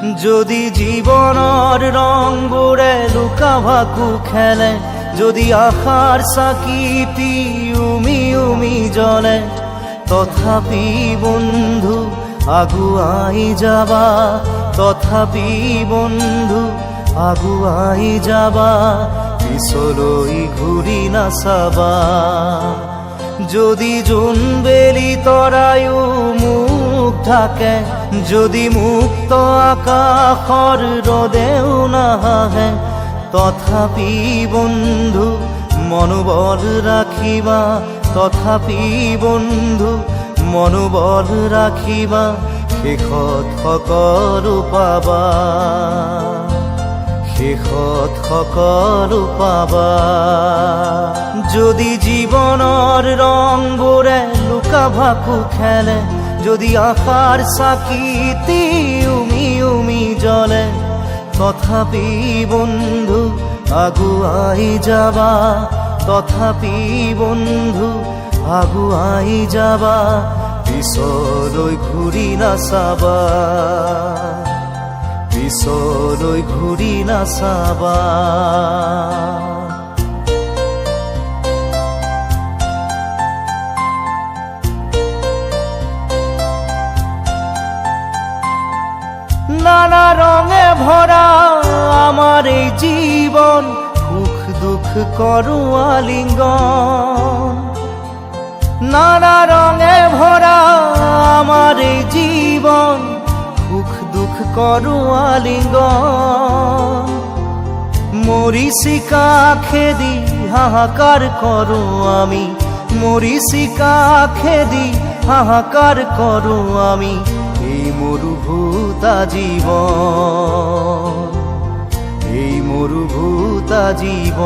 যদি জীবনৰ ৰংবোৰে লুকা ভাকু খেলে, যদি আশাৰ চাকি উমি উমি জ্বলে, তথাপি বন্ধু আগুৱাই যাবা, তথাপি বন্ধু আগুৱাই যাবা, পিছলৈ ঘূৰি নাচাবা। যদি জোনবেলি তৰায়ো মুখ ঢাকে, যদি মুক্ত আকাশৰ ৰদেও নাহে, তথাপি বন্ধু মনোবল ৰাখিবা, তথাপি বন্ধু মনোবল ৰাখিবা, শেষত সকলো পাবা, শেষত সকলো পাবা। যদি জীৱনৰ ৰংবোৰে লুকা ভাকু খেলে, যদি আশাৰ চাকি উমি উমি জ্বলে, তথাপি বন্ধু আগুৱাই যাবা, তথাপি বন্ধু আগুৱাই যাবা, পিছলৈ ঘূৰি নাচাবা, পিছলৈ ঘূৰি নাচাবা। নানা রঙে ভরা আমার এই জীবন, সুখ দুঃখ করু আলিঙ্গন। নানা রঙে ভরা আমার এই জীবন, সুখ দুঃখ করু আলিঙ্গন। মরিচিকা খেদি হাহাকার করু আমি, মরিচিকা খেদি হাহাকার করু আমি, এই মরুভূতা জীবন, এই মরুভূতা জীবন।